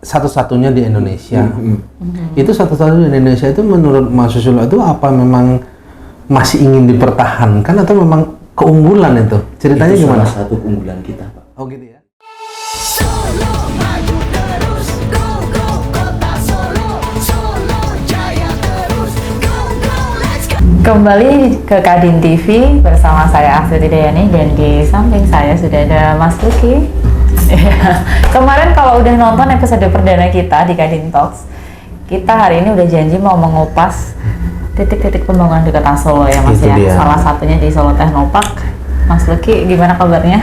satu-satunya di Indonesia. Itu satu-satunya di Indonesia itu menurut Mas Susilo itu apa memang masih ingin dipertahankan atau memang keunggulan itu? Ceritanya itu gimana? Salah satu keunggulan kita, Pak. Oh gitu ya. Solo maju terus, go go kota Solo, Solo jaya terus, go go let's go. Kembali ke Kadin TV bersama saya Astrid Hidayani dan di samping saya sudah ada Mas Lucky. Kemarin kalau udah nonton episode perdana kita di Kadin Talks, kita hari ini udah janji mau mengupas titik-titik pembangunan di kota Solo ya Mas Itu ya. dia. Salah satunya di Solo Technopark. Mas Lucky gimana kabarnya?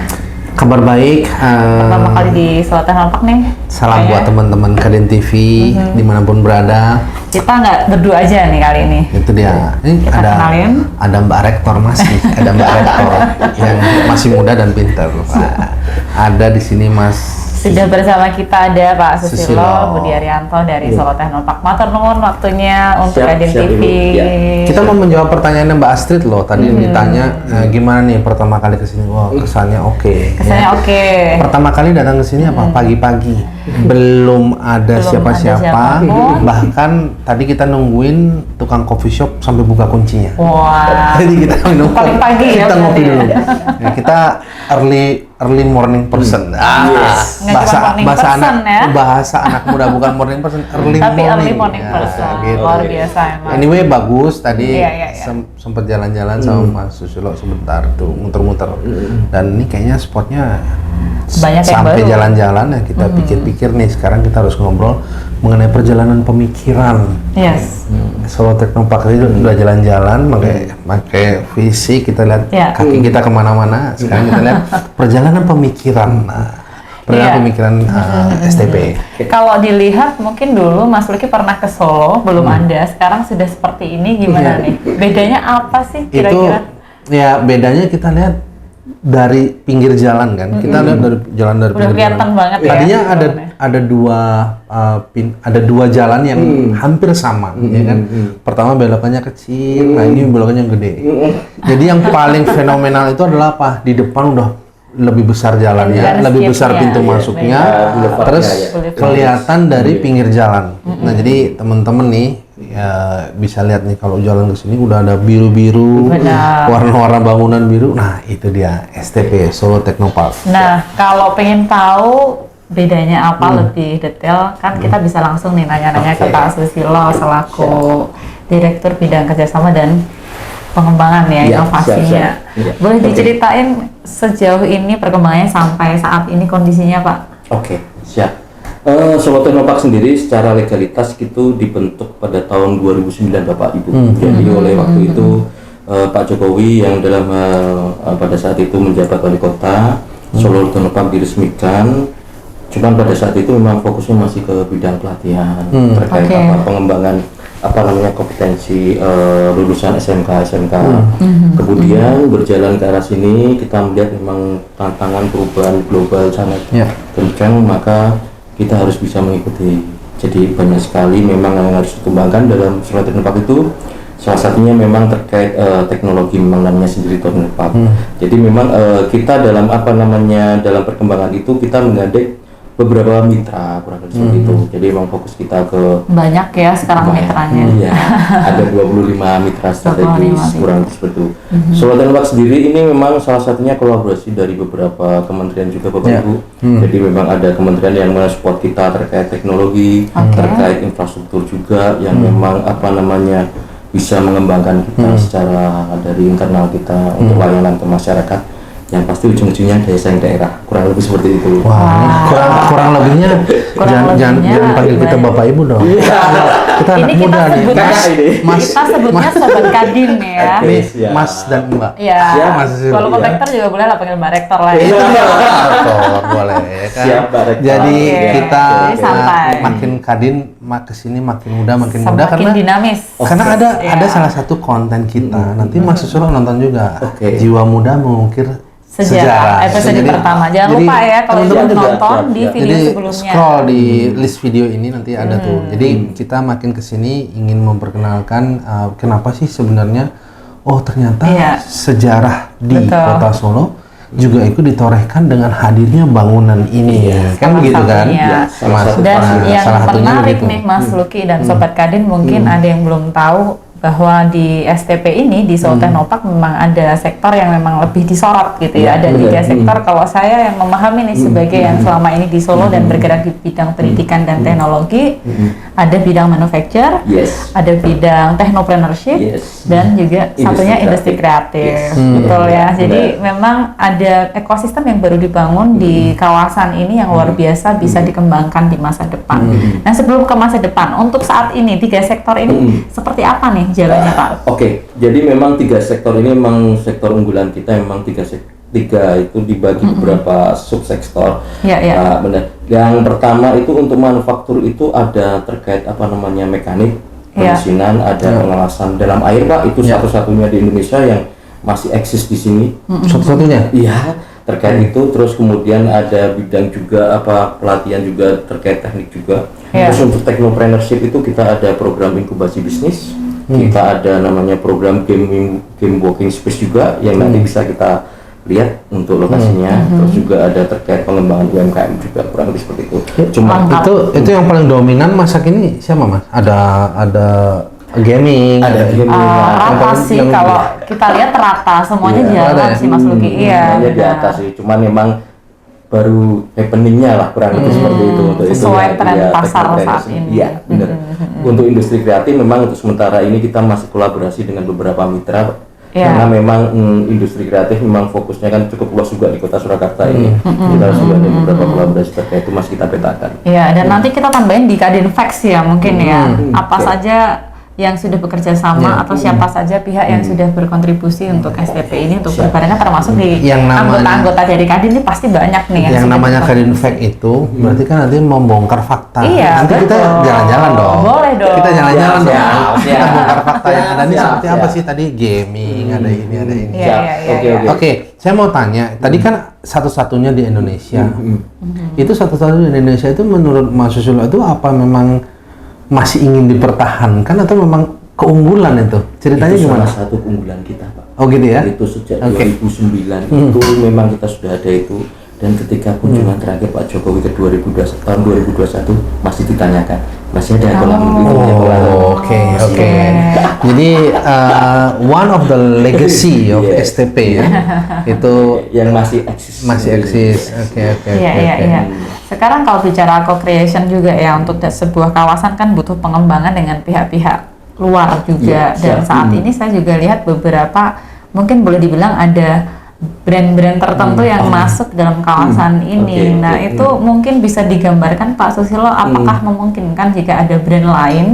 Kabar baik. Pertama kali di Solo Technopark nih. Salam buat Kayaknya teman-teman Kadin TV dimanapun berada. kita nggak berdua aja nih kali ini. Itu dia. Ini Kita kenalin. ada Mbak Rektor masih, ada Mbak Rektor yang masih muda dan pintar. Ada di sini Mas. Sudah bersama kita ada Pak Susilo. Susilo Budi Arianto dari Solo Technopark. Matur nuwun waktunya untuk Siap, Kadin siap, TV. Ibu. Ya. Kita mau menjawab pertanyaannya Mbak Astrid loh. Tadi ditanya gimana nih pertama kali kesini. Wah kesannya oke. Kesannya Ya. oke. Pertama kali datang ke sini apa? Pagi-pagi. Belum ada Belum siapa-siapa. ada siapapun. Bahkan tadi kita nungguin tukang coffee shop sampai buka kuncinya. Wah. Jadi kita minum Paling pagi ya kita ngopi berarti dulu. ya. Ya, kita early morning person. Yes. Nggak cuma morning person ya. Bahasa anak muda bukan morning person, early Tapi morning. early morning person. Luar biasa emang. Anyway bagus tadi Iya. sempat jalan-jalan sama Mas Susilo sebentar tuh muter-muter. Dan ini kayaknya spotnya Banyak yang sampai baru. jalan-jalan ya kita pikir-pikir nih sekarang kita harus ngobrol mengenai perjalanan pemikiran. Yes. Solo Technopark itu udah jalan-jalan pakai visi kita lihat Ya. kaki kita kemana-mana. Sekarang kita lihat perjalanan pemikiran. Perjalanan Iya. pemikiran STP. Kalau dilihat mungkin dulu Mas Lucky pernah ke Solo, belum Anda. Sekarang sudah seperti ini gimana Iya. nih? Bedanya apa sih Itu kira-kira? ya bedanya kita lihat dari pinggir jalan kan. Kita lihat dari jalan dari Udah pinggir kelihatan jalan. banget ya. Tadinya jalannya. ada dua jalan yang hampir sama, ya kan. Pertama belokannya kecil, nah ini belokannya gede. Jadi yang paling fenomenal itu adalah apa? Di depan udah lebih besar jalannya, Landscape-nya. lebih besar pintu Iya, masuknya, Boulevardnya terus ya. kelihatan dari pinggir jalan. Nah jadi temen-temen nih ya bisa lihat nih kalau jalan ke sini udah ada biru-biru, Benar. warna-warna bangunan biru. Nah itu dia STP Solo Technopark. Nah, kalau pengen tahu bedanya apa lebih detail, kan kita bisa langsung nih nanya-nanya ke Oke. Pak Susilo selaku Direktur Bidang Kerjasama dan Pengembangan ya, Ya, inovasinya. siap. Ya. Boleh Oke. diceritain sejauh ini perkembangannya sampai saat ini kondisinya Pak? Oke, siap. Solo Technopark sendiri secara legalitas itu dibentuk pada tahun 2009 Bapak Ibu. Jadi oleh waktu itu Pak Jokowi yang pada saat itu menjabat wali kota, Solo Technopark diresmikan. Cuman pada saat itu memang fokusnya masih ke bidang pelatihan terkait Oke. pengembangan kompetensi lulusan SMK. Kemudian berjalan ke arah sini kita melihat memang tantangan perubahan global sangat Ya. kencang, maka kita harus bisa mengikuti. Jadi banyak sekali memang yang harus dikembangkan dalam Solo Technopark itu. Salah satunya memang terkait teknologi, memang namanya sendiri Technopark. Jadi memang kita dalam dalam perkembangan itu kita menggandeng beberapa mitra kurang lebih seperti itu. Jadi memang fokus kita ke Banyak ya sekarang mitranya. Iya, ada 25 mitra strategis 25 kurang lebih seperti itu. Solo Technopark sendiri ini memang salah satunya kolaborasi dari beberapa kementerian juga Bapak Ya. Ibu. Jadi memang ada kementerian yang mensupport kita terkait teknologi, terkait infrastruktur juga yang memang bisa mengembangkan kita secara dari internal kita untuk layanan ke masyarakat. Yang pasti ujung-ujungnya daya saing daerah, kurang lebih seperti itu. Wah, ini kurang lebihnya jangan panggil kita gimana? Bapak Ibu dong. Kita anak Ini kita muda nih. sebutnya, Mas, kita sebutnya Sobat Kadin ya. Oke. nih, Siap. Mas dan Mbak. Iya. Siap, Mas Susilo. Kalau Iya. kontraktor juga boleh lah panggil Mbak Rektor lah ya. Rektor, boleh ya kan. Siap, Mbak Rektor. Jadi Oke. kita Jadi santai. makin Kadin kesini makin muda makin Semakin karena dinamis. karena ada Iya. salah satu konten kita. Nanti Mas Susilo nonton juga. Oke. Jiwa Muda Mengukir Sejarah episode pertama. Jangan lupa ya kalau teman-teman belum juga nonton siap, di siap. video jadi sebelumnya. scroll di list video ini nanti ada tuh. Jadi kita makin kesini ingin memperkenalkan kenapa sih sebenarnya ternyata Iya. sejarah di Betul. Kota Solo juga ikut ditorehkan dengan hadirnya bangunan ini, kan Salah begitu kan? satunya. Ya, salah Mas- satu Dan Pas- yang salah satunya menarik begitu. nih Mas Lucky dan Sobat Kadin, mungkin ada yang belum tahu bahwa di STP ini di Solo Technopark memang ada sektor yang memang lebih disorot gitu ya. Ada benar. 3 sektor kalau saya yang memahami nih sebagai yang selama ini di Solo dan bergerak di bidang pendidikan dan teknologi, ada bidang manufacture, Yes. ada bidang technopreneurship, Yes. dan juga Industri satunya kreatif. industri kreatif. Yes. Betul ya. Benar. Jadi memang ada ekosistem yang baru dibangun di kawasan ini yang luar biasa bisa dikembangkan di masa depan. Nah, sebelum ke masa depan, untuk saat ini 3 sektor ini seperti apa nih jalannya, Pak? Oke, jadi memang 3 sektor ini memang sektor unggulan kita, memang tiga itu dibagi beberapa subsektor. Iya, iya. Benar. Yang pertama itu untuk manufaktur itu ada terkait mekanik, Iya. pemesinan, ada pengelasan dalam air, Pak. Itu satu-satunya di Indonesia yang masih eksis di sini. Satu-satunya. Iya, terkait itu. Terus kemudian ada bidang juga pelatihan juga terkait teknik juga. Iya. Terus untuk technopreneurship itu kita ada program inkubasi bisnis. Kita ada namanya program game working space juga yang nanti bisa kita lihat untuk lokasinya. Terus juga ada terkait pengembangan UMKM juga, kurang lebih seperti itu. Cuma Mantap. Itu yang paling dominan masa kini siapa Mas? Ada gaming, ada game Rata sih, kalau kita lihat rata semuanya Iya, jalan rata ya? sih Mas Lucky. Iya. semuanya di benar. atas sih. Cuman memang baru happeningnya lah kurang lebih seperti itu. Untuk Sesuai itu tren ya, pasar teknologi saat sih. ini. Iya, benar. Untuk industri kreatif memang untuk sementara ini kita masih kolaborasi dengan beberapa mitra. Iya. Karena memang industri kreatif memang fokusnya kan cukup luas juga di kota Surakarta ini. Kita sudah ada beberapa kolaborasi terkait itu masih kita petakan. Iya, dan nanti kita tambahin di Kadin Fax ya mungkin ya. Apa oke. saja yang sudah bekerja sama atau siapa saja pihak yang sudah berkontribusi untuk STP ini untuk Siap. berbarengan termasuk di Yang namanya- anggota-anggota dari Kadin ini pasti banyak nih yang sudah namanya Kadin berkontribusi. Fact itu berarti kan nanti membongkar fakta. Iya, Nanti kita betul. jalan-jalan dong. Boleh dong. Kita jalan-jalan Siap, dong. siap, Kita siap. bongkar fakta yang ada ini Siap, seperti siap. apa sih tadi gaming, ada ini, ada ini. Iya, Siap. iya, iya, Oke, iya. oke. Oke, saya mau tanya. Tadi kan satu-satunya di Indonesia. Itu satu-satunya di Indonesia itu menurut Mas Susilo itu apa memang masih ingin dipertahankan atau memang keunggulan itu? Ceritanya Itu gimana? salah satu keunggulan kita, Pak. Oh gitu ya? Itu sejak Oke. 2009 itu memang kita sudah ada itu, dan ketika kunjungan terakhir Pak Jokowi ke 2020 tahun 2021 masih ditanyakan masih ada kolam itu. Oh, oke, oke. Jadi one of the legacy of Yes. STP ya, itu yang masih eksis. masih eksis. Oke, oke, Iya, oke, iya, oke. iya. Sekarang kalau bicara co-creation juga ya, untuk sebuah kawasan kan butuh pengembangan dengan pihak-pihak luar juga. Iya, Dan siap. saat ini saya juga lihat beberapa, mungkin boleh dibilang ada brand-brand tertentu yang masuk dalam kawasan ini. Oke, Nah, oke. itu mungkin bisa digambarkan Pak Susilo, apakah memungkinkan jika ada brand lain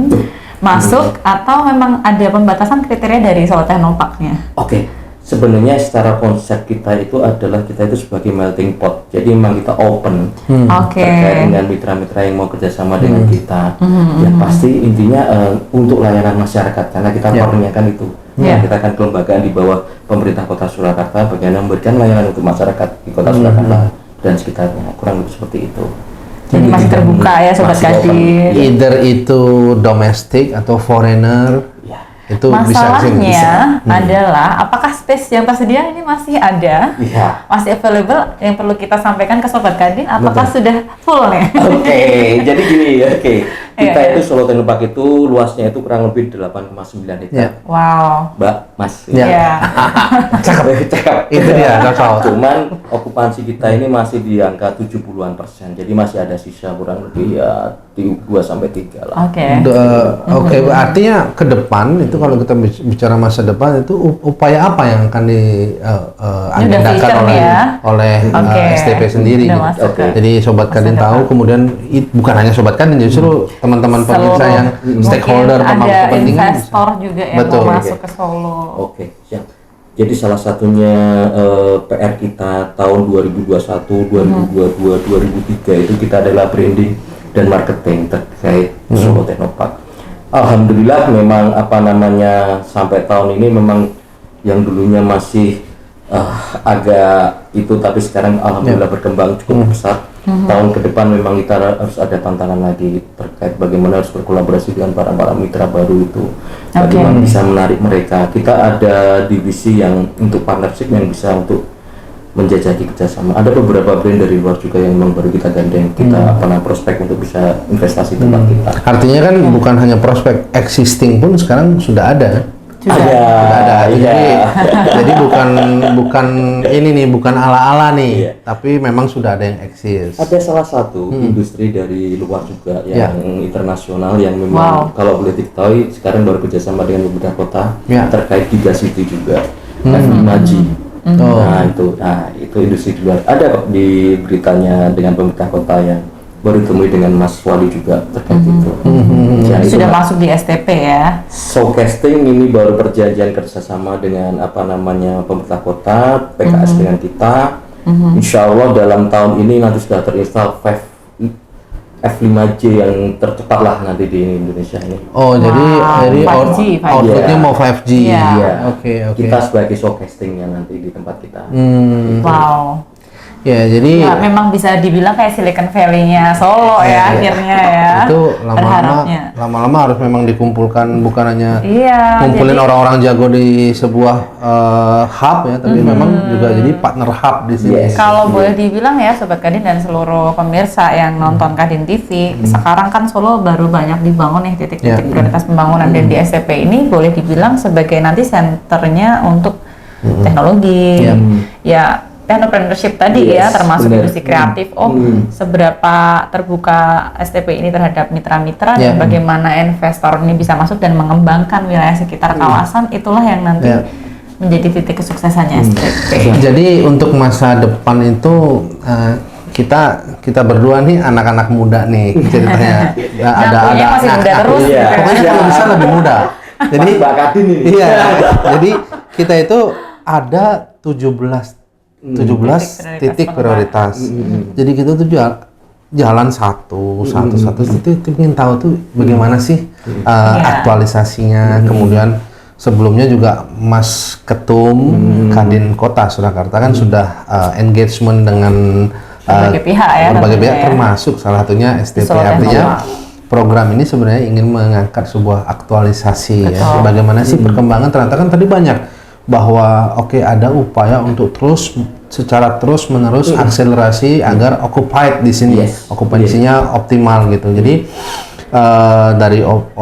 masuk atau memang ada pembatasan kriteria dari Solo Technopark-nya? Oke, sebenarnya secara konsep kita itu adalah kita itu sebagai melting pot. Jadi memang kita open Oke. terkait dengan mitra-mitra yang mau kerjasama dengan kita. Ya pasti intinya untuk layanan masyarakat, karena kita partnernya kan itu. Ya. Kita kan kelembagaan di bawah pemerintah Kota Surakarta, bagaimana memberikan layanan untuk masyarakat di Kota Surakarta dan sekitarnya, kurang lebih seperti itu. Jadi masih terbuka ya Sobat Masih open. Kadin. Either itu domestik atau foreigner, Ya. itu Masalahnya adalah apakah space yang tersedia ini masih ada, Iya. masih available, yang perlu kita sampaikan ke Sobat Kadin, apakah sudah full nih? Oke, jadi gini ya, kita Iya, itu Solo Technopark itu luasnya itu kurang lebih 8,9 Ya. hektar. Wow. Mbak, Mas. Ya. Ya. Cakep, cakep. Itu dia, cocok. Cuman okupansi kita ini masih di angka 70-an%. Jadi masih ada sisa kurang lebih ya 2-3 lah. Oke. Oke, artinya ke depan itu kalau kita bicara masa depan itu upaya apa yang akan diagendakan vision oleh ya. Oke. STP sendiri Udah gitu. masuk ke Jadi sobat masa Kadin depan. tahu, kemudian bukan hanya sobat Kadin, justru teman-teman pemirsa Seluruh- yang stakeholder mungkin pemangku ada kepentingan. investor juga yang Betul. mau masuk ke Solo. Oke, siap. Jadi salah satunya PR kita tahun 2021, 2022, 2003 itu kita adalah branding dan marketing terkait Solo Technopark. Alhamdulillah memang sampai tahun ini memang yang dulunya masih agak itu, tapi sekarang alhamdulillah berkembang cukup pesat. Tahun ke depan memang kita harus ada tantangan lagi terkait bagaimana harus berkolaborasi dengan para mitra baru itu. Bagaimana bisa menarik mereka. Kita ada divisi yang untuk partnership yang bisa untuk menjajaki kerjasama. Ada beberapa brand dari luar juga yang memang baru kita gandeng, kita prospek untuk bisa investasi di tempat kita. Artinya kan bukan hanya prospek, existing pun sekarang sudah ada. Ada, Jadi bukan ini nih, bukan ala-ala nih, Iya. tapi memang sudah ada yang eksis. Ada salah satu industri dari luar juga yang internasional yang Wow. memang kalau boleh diketahui sekarang baru kerjasama dengan beberapa kota terkait Gigacity juga, F5G. Nah itu industri di luar. Ada kok di beritanya dengan pemerintah kota yang baru ditemui dengan Mas Wali juga terkait itu. Ya, itu Sudah masuk di STP ya. showcasing ini baru perjanjian kerjasama dengan pemerintah kota, PKS dengan kita. Insya Allah dalam tahun ini nanti sudah terinstall F5G yang tercepat lah nanti di Indonesia ini. Oh, jadi 5G. outputnya Iya. mau 5G. Iya. Oke. Kita sebagai showcasingnya nanti di tempat kita. Wow. Ya, jadi Ya, memang bisa dibilang kayak Silicon Valley-nya Solo ya akhirnya ya. itu Berharapnya. lama-lama harus memang dikumpulkan, bukan hanya Iya, ngumpulin jadi- orang-orang jago di sebuah hub ya, tapi memang juga jadi partner hub di sini. Yes. Kalau boleh dibilang ya Sobat Kadin dan seluruh pemirsa yang nonton Kadin TV, sekarang kan Solo baru banyak dibangun nih titik-titik Ya. prioritas pembangunan dan di STP ini boleh dibilang sebagai nanti senternya untuk teknologi, Ya. ya entrepreneurship tadi ya, Yes, termasuk benar. industri kreatif. Seberapa terbuka STP ini terhadap mitra-mitra Ya. dan bagaimana investor ini bisa masuk dan mengembangkan wilayah sekitar kawasan, itulah yang nanti Ya. menjadi titik kesuksesannya STP. Jadi untuk masa depan itu kita berdua nih anak-anak muda nih ceritanya. Ngakunya masih muda terus iya. gitu. Pokoknya kalau bisa lebih muda. Jadi Mbak Kadin ini. iya. Jadi kita itu ada 17 titik prioritas. Jadi kita tuh jalan satu itu ingin tahu tuh bagaimana sih aktualisasinya. Kemudian sebelumnya juga Mas Ketum Kadin Kota Surakarta kan sudah engagement dengan Berbagai pihak ya, berbagai tentunya pihak ya. termasuk salah satunya STP. Solo Artinya Teknoma. program ini sebenarnya ingin mengangkat sebuah aktualisasi ya. Betul. Bagaimana sih perkembangan, ternyata kan tadi banyak bahwa ada upaya untuk secara terus menerus akselerasi agar occupied di sini, Yes. okupansinya optimal gitu. Jadi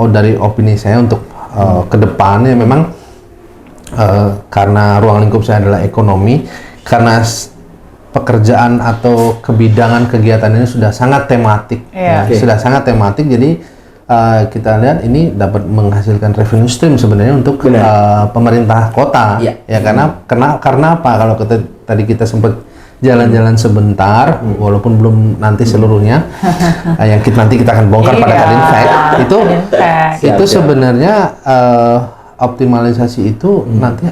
dari opini saya untuk ke depan ya memang karena ruang lingkup saya adalah ekonomi, karena pekerjaan atau kebidangan kegiatan ini sudah sangat tematik, Iya. ya, sudah sangat tematik. Jadi kita lihat ini dapat menghasilkan revenue stream sebenarnya untuk pemerintah kota, Iya. ya karena apa? Kalau tadi kita sempat jalan-jalan sebentar, walaupun belum nanti seluruhnya, yang nanti kita akan bongkar pada Iya, Kadin Fact, itu Kadinfact. itu Siap. sebenarnya optimalisasi itu nanti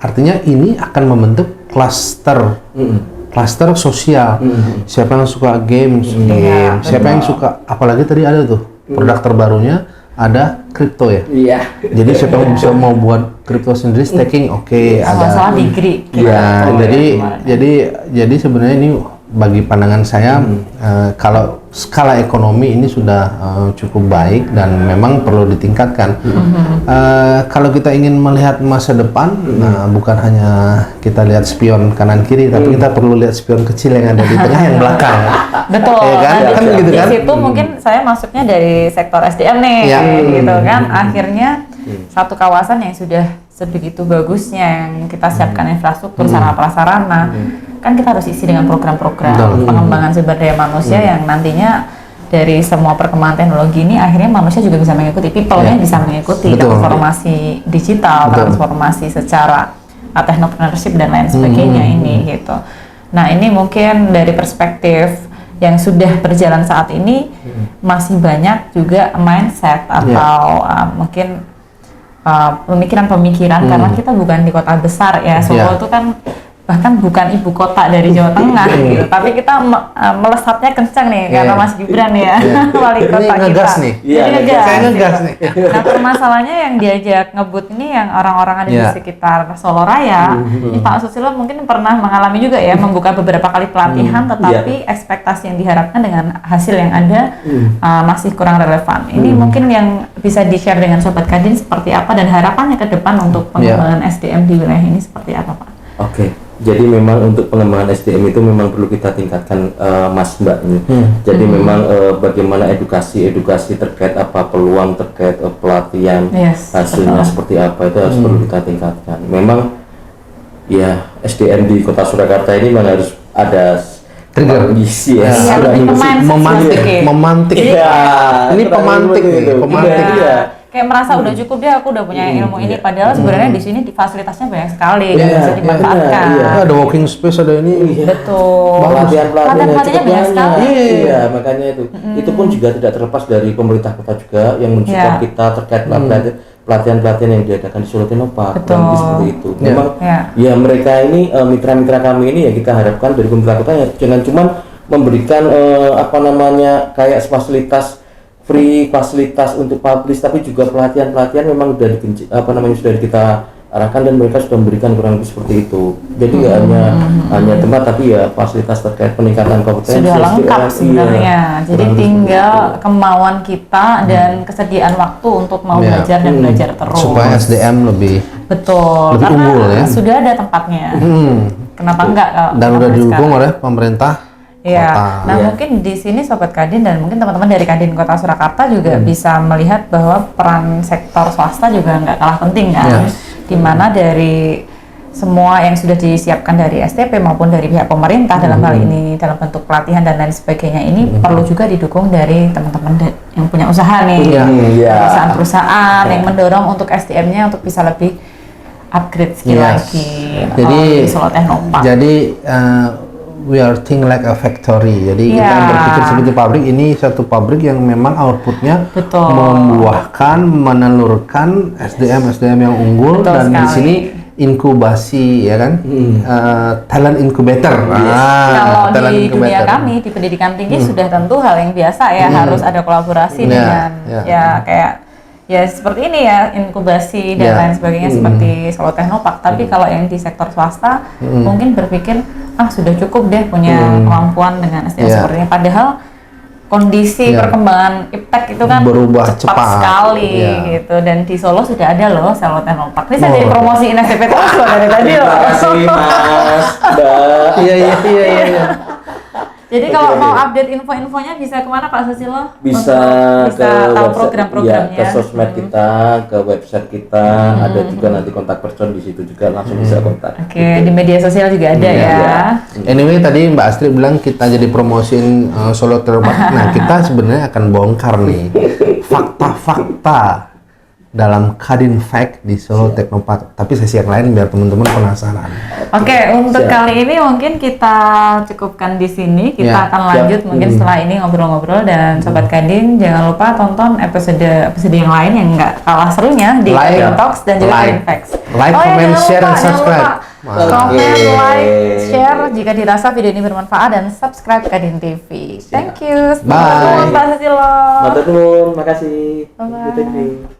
artinya ini akan membentuk klaster sosial. Siapa yang suka games, Iya, siapa yang suka, apalagi tadi ada tuh produk terbarunya ada kripto ya. Iya. Jadi siapa yang bisa mau buat kripto sendiri staking, ada. Masalah degree. Ya, jadi sebenarnya ini bagi pandangan saya kalau skala ekonomi ini sudah cukup baik dan memang perlu ditingkatkan. Kalau kita ingin melihat masa depan, bukan hanya kita lihat spion kanan kiri, tapi kita perlu lihat spion kecil yang ada di tengah yang belakang. Betul. Ya kan? Nah, Kan di- begitu di kan? situ mungkin saya masuknya dari sektor SDM nih, Ya. gitu kan. Akhirnya satu kawasan yang sudah sebegitu bagusnya yang kita siapkan infrastruktur, sarana prasarana, kan kita harus isi dengan program-program Betul. pengembangan sumber daya manusia yang nantinya dari semua perkembangan teknologi ini akhirnya manusia juga bisa mengikuti, people-nya Ya. bisa mengikuti Betul. transformasi digital, Betul. transformasi secara technopreneurship dan lain sebagainya ini gitu. Nah ini mungkin dari perspektif yang sudah berjalan saat ini masih banyak juga mindset atau mungkin pemikiran-pemikiran karena kita bukan di kota besar ya, Solo itu kan bahkan bukan ibu kota dari Jawa Tengah gitu, tapi kita melesatnya kencang nih karena Mas Gibran ya wali kota Ini ngegas kita. nih. Iya, Jadi ngegas. Saya gitu. ngegas nih. Nah permasalahannya yang diajak ngebut ini yang orang-orang ada di Iya. sekitar Solo Raya. Ini Pak Susilo mungkin pernah mengalami juga ya membuka beberapa kali pelatihan, tetapi ekspektasi yang diharapkan dengan hasil yang ada masih kurang relevan. Ini mungkin yang bisa di-share dengan Sobat Kadin seperti apa dan harapannya ke depan untuk pengembangan SDM di wilayah ini seperti apa Pak? Oke. Jadi memang untuk pengembangan SDM itu memang perlu kita tingkatkan, Mas Mbak ini. Jadi memang bagaimana edukasi terkait apa peluang terkait pelatihan, Yes, hasilnya betul. seperti apa itu harus perlu kita tingkatkan. Memang ya SDM di Kota Surakarta ini memang harus ada Trigger. kondisi ya. Iya, Ada lebih ke kondisi. mindset memantik, sedikit. memantik. Iya, Ini kurang pemantik lebih nih, begitu. pemantik. Iya. Kayak merasa udah cukup deh, aku udah punya ilmu ini. Padahal sebenarnya di sini di fasilitasnya banyak sekali dan Iya, bisa dimanfaatkan. iya, Ah, ada walking space, ada ini. Betul. Pelatihan-pelatihan yang Pelatihan-pelatihannya cukup banyak sekali. Iya, makanya itu pun juga tidak terlepas dari pemerintah kota juga yang mensupport Iya. kita terkait pelatihan-pelatihan yang diadakan di Solo Technopark. Betul. Kurang lebih seperti itu. Iya. Memang Iya. ya mereka ini mitra-mitra kami ini ya kita harapkan dari pemerintah kota ya jangan cuma memberikan kayak free fasilitas untuk publish, tapi juga pelatihan-pelatihan memang sudah kita arahkan dan mereka sudah memberikan kurang lebih seperti itu. Jadi nggak hanya tempat tapi ya fasilitas terkait peningkatan kompetensi Sudah lengkap SDM, sebenarnya. iya. Jadi Kurang lebih tinggal seperti itu. kemauan kita dan kesediaan waktu untuk mau Iya. belajar dan belajar terus. Supaya SDM lebih Betul. lebih Karena unggul ya. sudah ada tempatnya. Kenapa enggak? dan udah sampai didukung sekarang? oleh pemerintah Iya. kota. Nah, Iya. mungkin di sini Sobat Kadin dan mungkin teman-teman dari Kadin Kota Surakarta juga bisa melihat bahwa peran sektor swasta juga nggak kalah penting kan. Yes. Di mana dari semua yang sudah disiapkan dari STP maupun dari pihak pemerintah dalam hal ini dalam bentuk pelatihan dan lain sebagainya ini perlu juga didukung dari teman-teman yang punya usaha nih. Iya. Iya. Perusahaan-perusahaan yang mendorong untuk SDM-nya untuk bisa lebih upgrade skill Yes. lagi. Jadi di Solo Technopark. jadi we are think like a factory. Jadi kita Iya. berpikir seperti pabrik. Ini satu pabrik yang memang outputnya Betul. membuahkan, menelurkan SDM yang unggul Betul dan di sekali. sini inkubasi ya kan, talent incubator. Kalau talent di dunia incubator. kami di pendidikan tinggi sudah tentu hal yang biasa ya, harus ada kolaborasi Ya, dengan ya. ya kayak ya seperti ini ya, inkubasi dan Ya. lain sebagainya seperti Solo Technopark. Tapi kalau yang di sektor swasta mungkin berpikir sudah cukup deh punya kemampuan dengan SDM Ya. seperti ini. Padahal kondisi Ya. perkembangan iptek itu kan Berubah cepat cepat. sekali Ya. gitu, dan di Solo sudah ada loh Solo Technopark. Ini saya Oh. jadi promosiin STP terus loh dari tadi loh. Terima kasih Mas, Mbak. Iya. Jadi kalau mau update info-infonya bisa kemana Pak Susilo? Bisa Untuk bisa tahu website- program-programnya. ya, ke sosmed kita, ke website kita, ada juga nanti kontak person di situ juga langsung bisa kontak. Oke, di media sosial juga ada ya. Iya. Anyway, tadi Mbak Astrid bilang kita jadi promosiin Solo Technopark. Nah, kita sebenarnya akan bongkar nih fakta-fakta dalam Kadin Fact di Solo Technopark. Tapi sesi yang lain biar teman-teman penasaran. Oke, untuk Siap. kali ini mungkin kita cukupkan di sini. Ya, Kita akan lanjut mungkin setelah ini ngobrol-ngobrol, dan Sobat Kadin jangan lupa tonton episode yang lain yang nggak kalah serunya di Like, Kadin Talks dan juga like, Kadin Facts. like, Oh ya, comment, jangan share, lupa, and jangan subscribe. lupa. Oke. Comment, like, share jika dirasa video ini bermanfaat, dan subscribe Kadin TV. Thank you. Bye. Pak Susilo. Matur nuwun, makasih. Bye-bye. Thank you.